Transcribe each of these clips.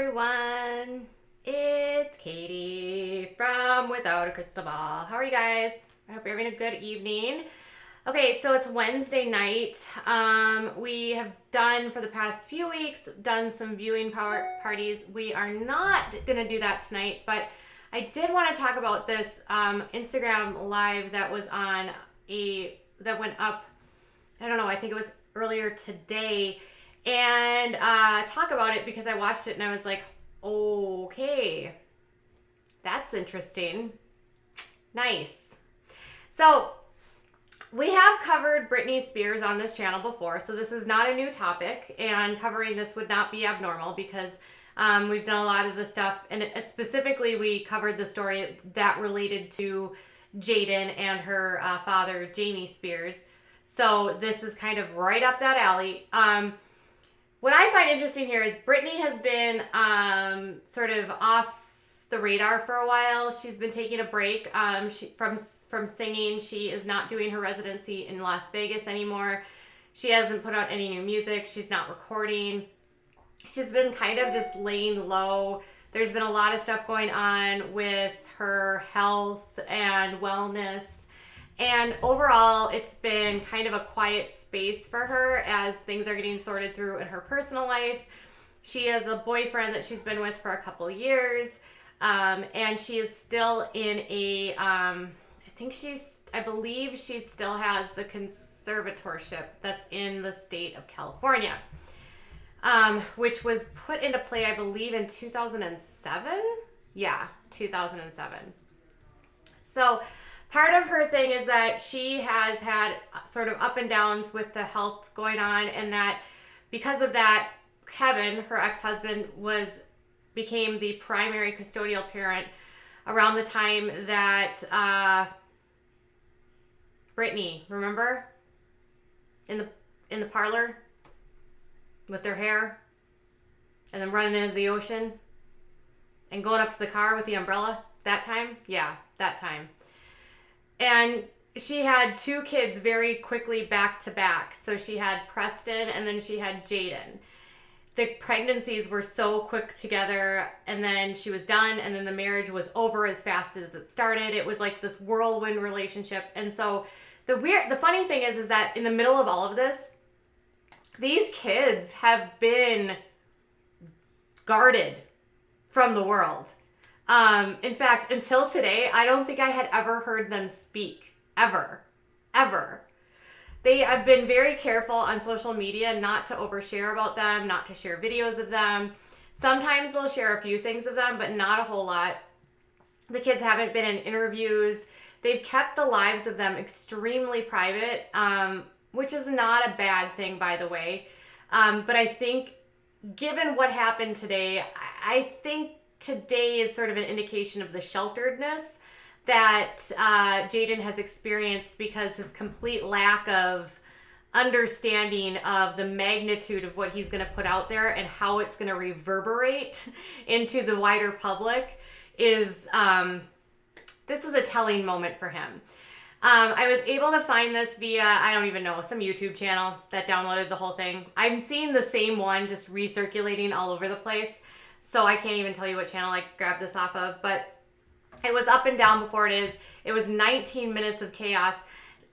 everyone. It's Katie from Without a Crystal Ball. How are you guys? I hope you're having a good evening. Okay, so it's Wednesday night. We have done for the past few weeks, done some viewing parties. We are not going to do that tonight, but I did want to talk about this Instagram live that was that went up, I don't know, I think it was earlier today, and talk about it because I watched it and I was like, okay, that's interesting. Nice. So we have covered Britney Spears on this channel before, so this is not a new topic, and covering this would not be abnormal because we've done a lot of the stuff, and specifically we covered the story that related to Jayden and her father, Jamie Spears. So this is kind of right up that alley. What I find interesting here is Britney has been sort of off the radar for a while. She's been taking a break from singing. She is not doing her residency in Las Vegas anymore. She hasn't put out any new music. She's not recording. She's been kind of just laying low. There's been a lot of stuff going on with her health and wellness. And overall, it's been kind of a quiet space for her as things are getting sorted through in her personal life. She has a boyfriend that she's been with for a couple years. And she is still in I believe she still has the conservatorship that's in the state of California, which was put into play, I believe, in 2007. Yeah, 2007. So part of her thing is that she has had sort of up and downs with the health going on, and that because of that, Kevin, her ex-husband, became the primary custodial parent around the time that Britney, remember? In the parlor with their hair and then running into the ocean and going up to the car with the umbrella that time? Yeah, that time. And she had two kids very quickly back to back. So she had Preston and then she had Jayden. The pregnancies were so quick together, and then she was done, and then the marriage was over as fast as it started. It was like this whirlwind relationship. And so the funny thing is that in the middle of all of this, these kids have been guarded from the world. In fact, until today, I don't think I had ever heard them speak. Ever. They have been very careful on social media not to overshare about them, not to share videos of them. Sometimes they'll share a few things of them, but not a whole lot. The kids haven't been in interviews. They've kept the lives of them extremely private, which is not a bad thing, by the way. But I think given what happened today, I think today is sort of an indication of the shelteredness that Jayden has experienced because his complete lack of understanding of the magnitude of what he's going to put out there and how it's going to reverberate into the wider public is, this is a telling moment for him. I was able to find this via, I don't even know, some YouTube channel that downloaded the whole thing. I'm seeing the same one just recirculating all over the place, so I can't even tell you what channel I grabbed this off of, but it was up and down before it is. It was 19 minutes of chaos.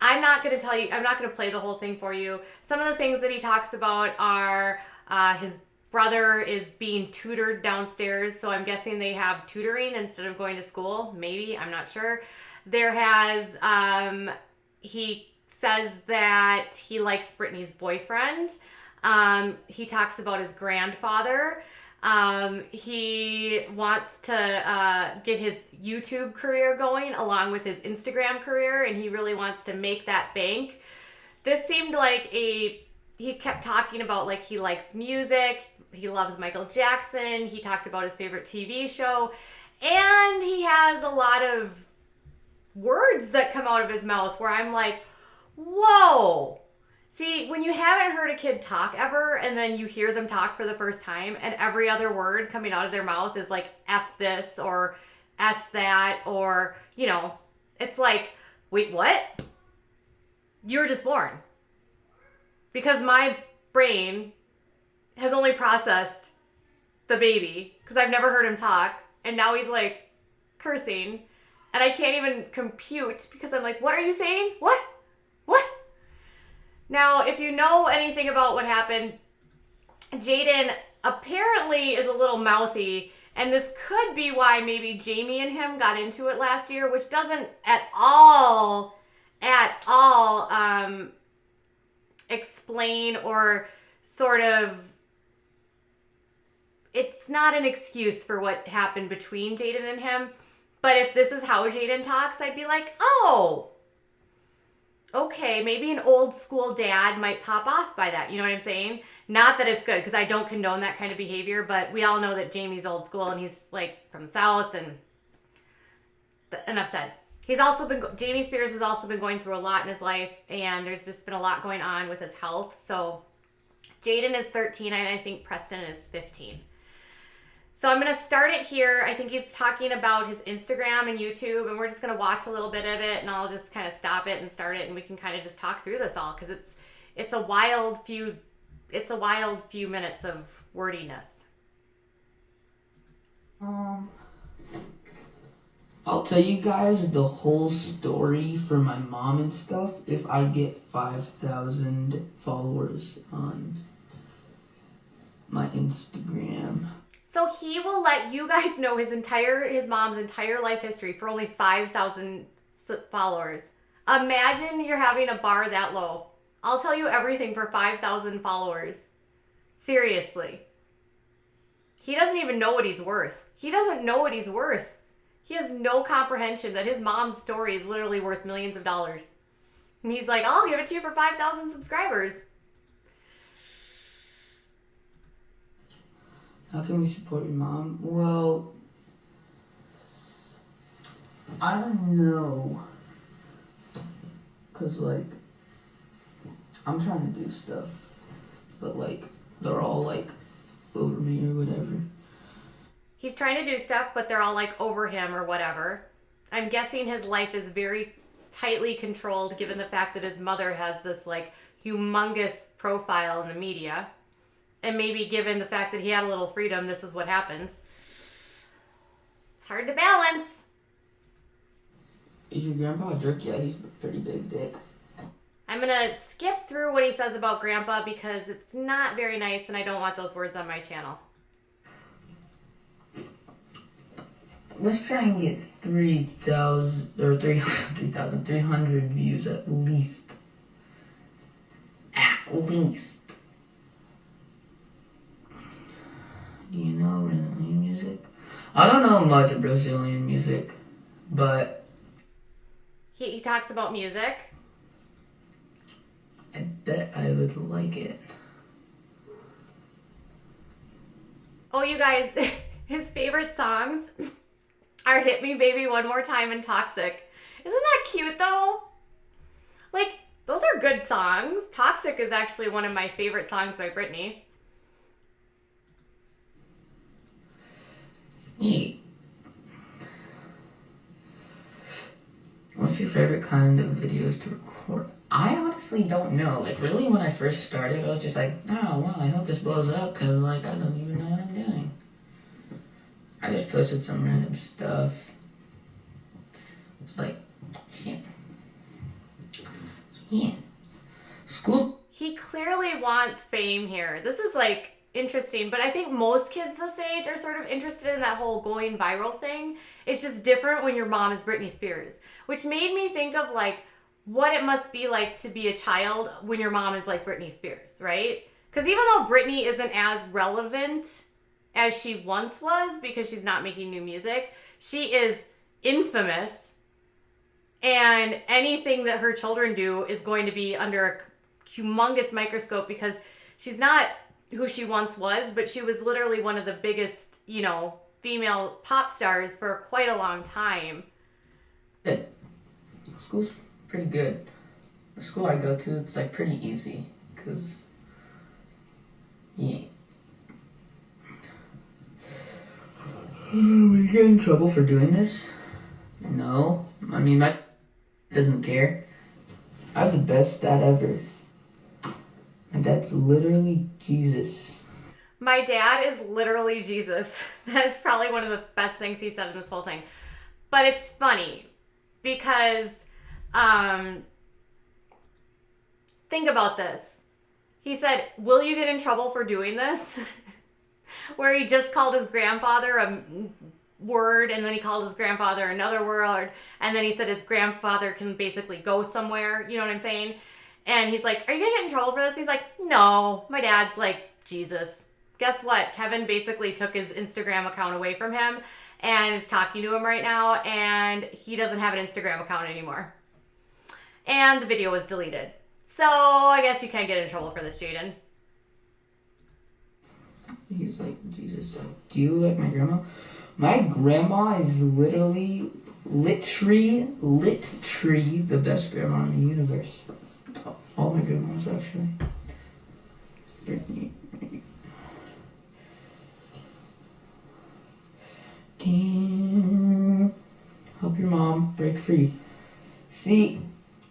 I'm not going to play the whole thing for you. Some of the things that he talks about are his brother is being tutored downstairs, so I'm guessing they have tutoring instead of going to school. Maybe, I'm not sure. He says that he likes Britney's boyfriend. He talks about his grandfather. He wants to get his YouTube career going along with his Instagram career, and he really wants to make that bank. This seemed like he kept talking about like he likes music, he loves Michael Jackson, he talked about his favorite TV show, and he has a lot of words that come out of his mouth where I'm like, whoa. See, when you haven't heard a kid talk ever, and then you hear them talk for the first time, and every other word coming out of their mouth is like F this, or S that, or, it's like, wait, what? You were just born. Because my brain has only processed the baby, because I've never heard him talk, and now he's like cursing, and I can't even compute because I'm like, what are you saying? What? What? Now, if you know anything about what happened, Jayden apparently is a little mouthy, and this could be why maybe Jamie and him got into it last year, which doesn't at all explain or sort of, it's not an excuse for what happened between Jayden and him. But if this is how Jayden talks, I'd be like, oh, okay, maybe an old school dad might pop off by that. You know what I'm saying? Not that it's good, because I don't condone that kind of behavior, but we all know that Jamie's old school and he's like from the South, and enough said. Jamie Spears has also been going through a lot in his life, and there's just been a lot going on with his health. So Jayden is 13, and I think Preston is 15. So I'm going to start it here. I think he's talking about his Instagram and YouTube, and we're just going to watch a little bit of it, and I'll just kind of stop it and start it, and we can kind of just talk through this all, because it's a wild few minutes of wordiness. I'll tell you guys the whole story for my mom and stuff if I get 5,000 followers on my Instagram. So he will let you guys know his mom's entire life history for only 5,000 followers. Imagine you're having a bar that low. I'll tell you everything for 5,000 followers. Seriously. He doesn't even know what he's worth. He doesn't know what he's worth. He has no comprehension that his mom's story is literally worth millions of dollars. And he's like, I'll give it to you for 5,000 subscribers. How can we support your mom? Well, I don't know. Because, like, I'm trying to do stuff. But, like, they're all, like, over me or whatever. He's trying to do stuff, but they're all, like, over him or whatever. I'm guessing his life is very tightly controlled, given the fact that his mother has this, like, humongous profile in the media. And maybe given the fact that he had a little freedom, this is what happens. It's hard to balance. Is your grandpa a jerk? Yeah, he's a pretty big dick. I'm going to skip through what he says about grandpa because it's not very nice and I don't want those words on my channel. Let's try and get 3,300 views at least. At least. Do you know Brazilian music? I don't know much of Brazilian music, but he talks about music. I bet I would like it. Oh, you guys, his favorite songs are Hit Me Baby One More Time and Toxic. Isn't that cute though? Like, those are good songs. Toxic is actually one of my favorite songs by Britney. Hey, what's your favorite kind of videos to record? I honestly don't know. Like, really, when I first started, I was just like, oh, wow, I hope this blows up, because, like, I don't even know what I'm doing. I just posted some random stuff. It's like, shit. Yeah. School. He clearly wants fame here. This is, like, interesting, but I think most kids this age are sort of interested in that whole going viral thing. It's just different when your mom is Britney Spears, which made me think of like what it must be like to be a child when your mom is like Britney Spears, right? Because even though Britney isn't as relevant as she once was because she's not making new music, she is infamous, and anything that her children do is going to be under a humongous microscope because she's not who she once was, but she was literally one of the biggest, you know, female pop stars for quite a long time. Good. School's pretty good. The school I go to, it's like pretty easy, because, yeah. We get in trouble for doing this? No. I mean, my doesn't care. I have the best dad ever. And that's literally Jesus. My dad is literally Jesus. That's probably one of the best things he said in this whole thing. But it's funny because think about this. He said, "Will you get in trouble for doing this?" Where he just called his grandfather a word, and then he called his grandfather another word, and then he said his grandfather can basically go somewhere. You know what I'm saying? And he's like, "Are you gonna get in trouble for this?" He's like, "No." My dad's like, Jesus. Guess what? Kevin basically took his Instagram account away from him and is talking to him right now, and he doesn't have an Instagram account anymore. And the video was deleted. So I guess you can't get in trouble for this, Jayden. He's like, Jesus, do you like my grandma? My grandma is literally the best grandma in the universe. All my grandmas, actually. Britney. Damn. Help your mom break free. See,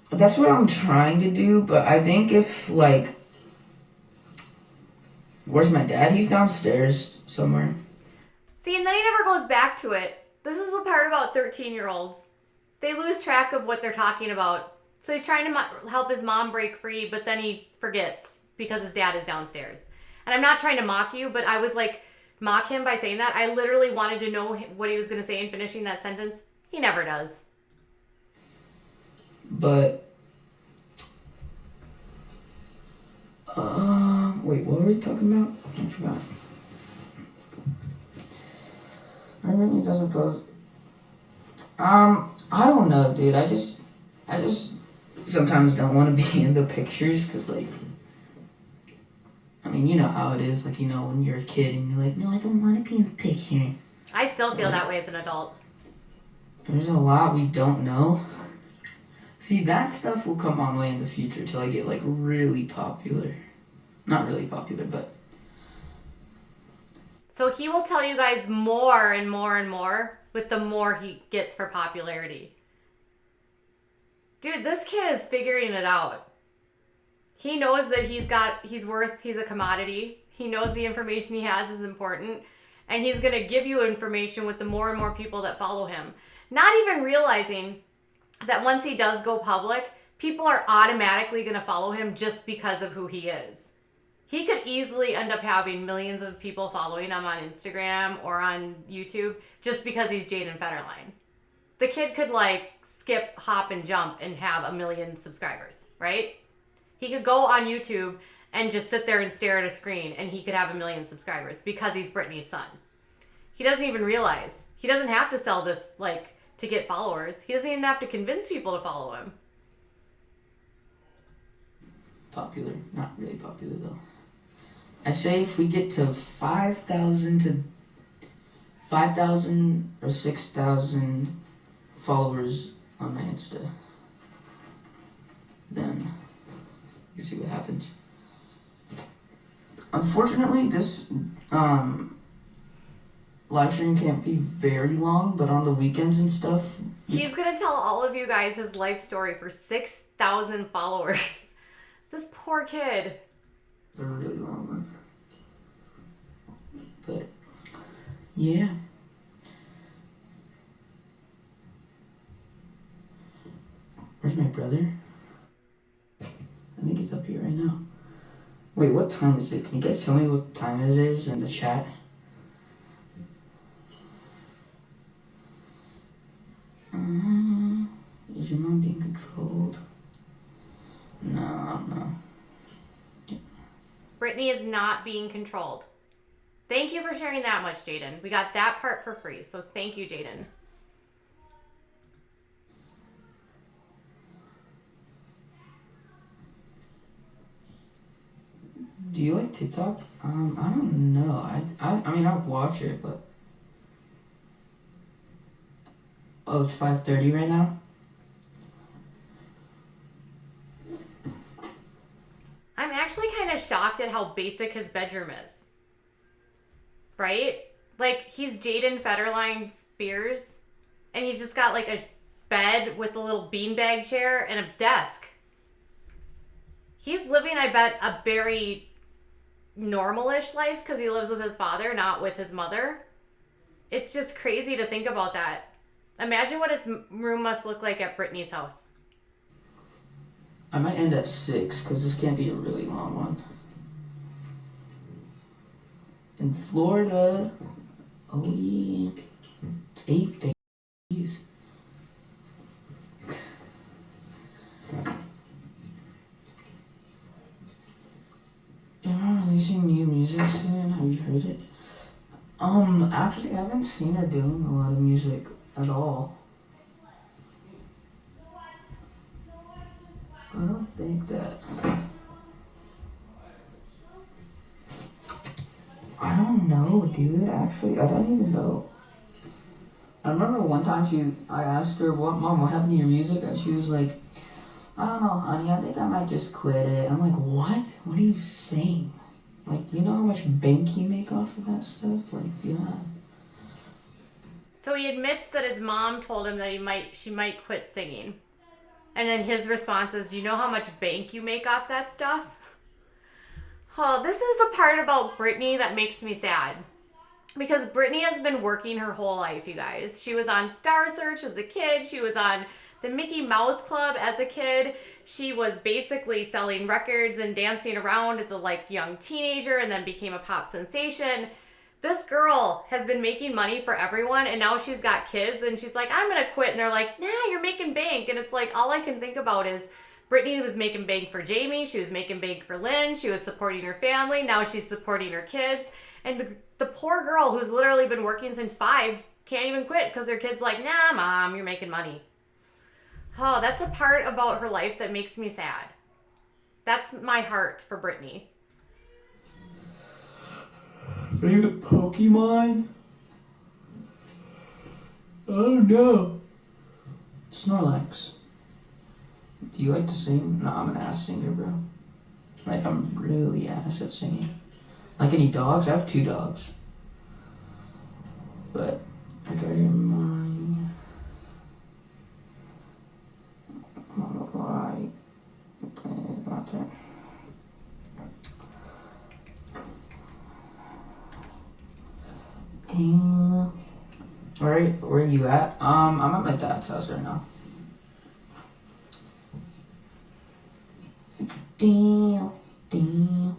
that's what I'm trying to do, but I think if, like, where's my dad? He's downstairs somewhere. See, and then he never goes back to it. This is the part about 13-year-olds. They lose track of what they're talking about. So he's trying to help his mom break free, but then he forgets because his dad is downstairs. And I'm not trying to mock you, but I was like, mock him by saying that. I literally wanted to know what he was going to say in finishing that sentence. He never does. But, wait, what were we talking about? I forgot. I really doesn't pose. I don't know, dude. I just sometimes don't want to be in the pictures because, like, I mean, you know how it is. Like, you know, when you're a kid and you're like, no, I don't want to be in the picture. I still feel that way as an adult. There's a lot we don't know. See, that stuff will come on way in the future till I get, like, really popular. Not really popular, but... So he will tell you guys more and more and more with the more he gets for popularity. Dude, this kid is figuring it out. He knows that he's a commodity. He knows the information he has is important. And he's going to give you information with the more and more people that follow him. Not even realizing that once he does go public, people are automatically going to follow him just because of who he is. He could easily end up having millions of people following him on Instagram or on YouTube just because he's Jayden Federline. The kid could, like, skip, hop, and jump and have 1 million subscribers, right? He could go on YouTube and just sit there and stare at a screen and he could have 1 million subscribers because he's Britney's son. He doesn't even realize. He doesn't have to sell this, like, to get followers. He doesn't even have to convince people to follow him. Popular. Not really popular, though. I say if we get to 5,000 or 6,000 followers on my Insta, then you see what happens. Unfortunately, this live stream can't be very long, but on the weekends and stuff... He's going to tell all of you guys his life story for 6,000 followers. This poor kid. They're a really long one. But, yeah. Where's my brother? I think he's up here right now. Wait, what time is it? Can you guys tell me what time it is in the chat? Is your mom being controlled? No. Britney is not being controlled. Thank you for sharing that much, Jayden. We got that part for free, so thank you, Jayden. Do you like TikTok? I don't know. I mean, I'll watch it, but... Oh, it's 5:30 right now? I'm actually kind of shocked at how basic his bedroom is. Right? Like, he's Jayden Federline Spears, and he's just got, like, a bed with a little beanbag chair and a desk. He's living, I bet, a very normalish life because he lives with his father, not with his mother. It's just crazy to think about that. Imagine what his room must look like at Britney's house. I might end at 6 because this can't be a really long one. In Florida, oh yeah, it's 8 days. Am I releasing new music soon? Have you heard it? Actually, I haven't seen her doing a lot of music at all. I don't think that. I don't know, dude. Actually, I don't even know. I remember one time I asked her, what happened to your music? And she was like, I don't know, honey, I think I might just quit it. I'm like, what? What are you saying? Like, do you know how much bank you make off of that stuff? Like, yeah. So he admits that his mom told him that she might quit singing. And then his response is, you know how much bank you make off that stuff? Oh, this is the part about Britney that makes me sad. Because Britney has been working her whole life, you guys. She was on Star Search as a kid. She was on the Mickey Mouse Club as a kid. She was basically selling records and dancing around as a young teenager and then became a pop sensation. This girl has been making money for everyone and now she's got kids and she's like, I'm going to quit. And they're like, nah, you're making bank. And it's like, all I can think about is Britney was making bank for Jamie. She was making bank for Lynn. She was supporting her family. Now she's supporting her kids. And the poor girl who's literally been working since 5 can't even quit because her kid's like, nah, mom, you're making money. Oh, that's a part about her life that makes me sad. That's my heart for Britney. Favorite Pokemon? I don't know. Snorlax. Do you like to sing? No, I'm an ass singer, bro. Like, I'm really ass at singing. Like, any dogs? I have 2 dogs. But, I got your mind. I'm not like. My turn. Damn. Alright, where are you at? I'm at my dad's house right now. Damn, damn,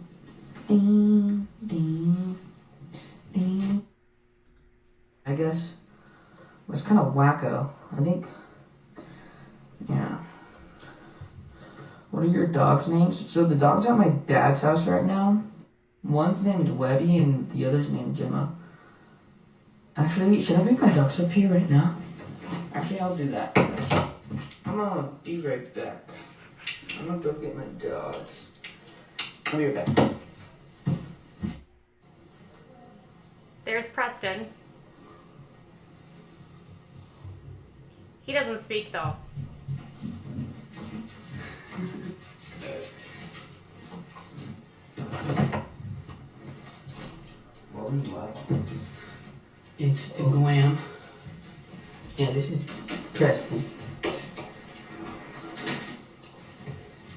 damn, damn, damn. I guess it was kind of wacko. I think, yeah. What are your dogs' names? So the dog's at my dad's house right now. One's named Webby and the other's named Gemma. Actually, should I bring my dogs up here right now? Actually, I'll do that. I'm gonna be right back. I'm gonna go get my dogs. I'll be right back. There's Preston. He doesn't speak though. What were you laughing at? Instagram. Yeah, this is Preston.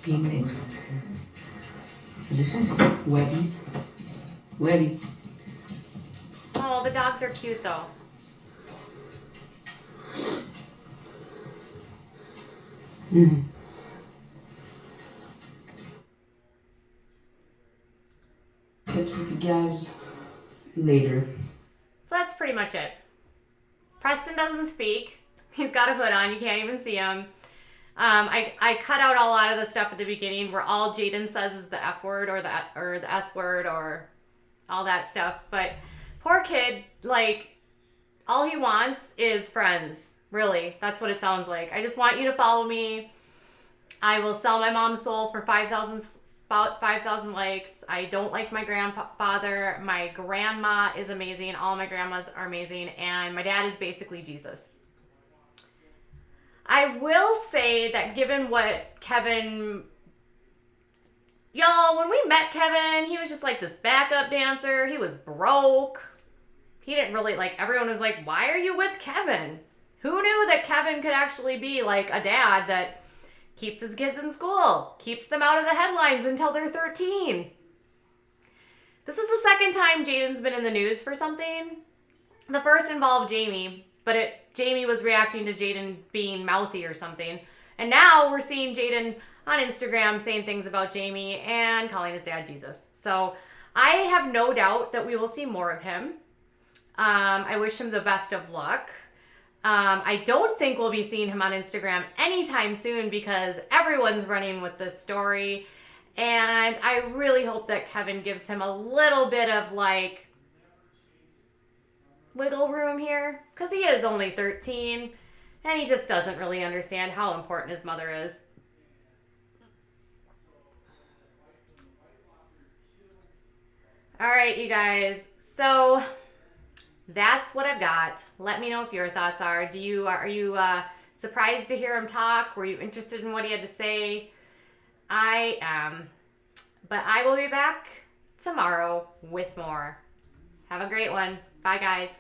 Being so this is Webby. Webby. Oh, the dogs are cute though. Catch with you guys later. So that's pretty much it. Preston doesn't speak. He's got a hood on. You can't even see him. I cut out a lot of the stuff at the beginning where all Jayden says is the F word or the S word or all that stuff. But poor kid, all he wants is friends. Really, that's what it sounds like. I just want you to follow me. I will sell my mom's soul for 5,000 likes. I don't like my grandfather. My grandma is amazing. All my grandmas are amazing. And my dad is basically Jesus. I will say that given what Kevin... Y'all, when we met Kevin, he was just like this backup dancer. He was broke. He didn't really everyone was like, why are you with Kevin? Who knew that Kevin could actually be like a dad that keeps his kids in school, keeps them out of the headlines until they're 13. This is the second time Jayden's been in the news for something. The first involved Jamie, but Jamie was reacting to Jayden being mouthy or something. And now we're seeing Jayden on Instagram saying things about Jamie and calling his dad Jesus. So I have no doubt that we will see more of him. I wish him the best of luck. I don't think we'll be seeing him on Instagram anytime soon because everyone's running with this story. And I really hope that Kevin gives him a little bit of like wiggle room here because he is only 13 and he just doesn't really understand how important his mother is. All right, you guys. So that's what I've got. Let me know if your thoughts are. Are you surprised to hear him talk? Were you interested in what he had to say? I am. But I will be back tomorrow with more. Have a great one. Bye, guys.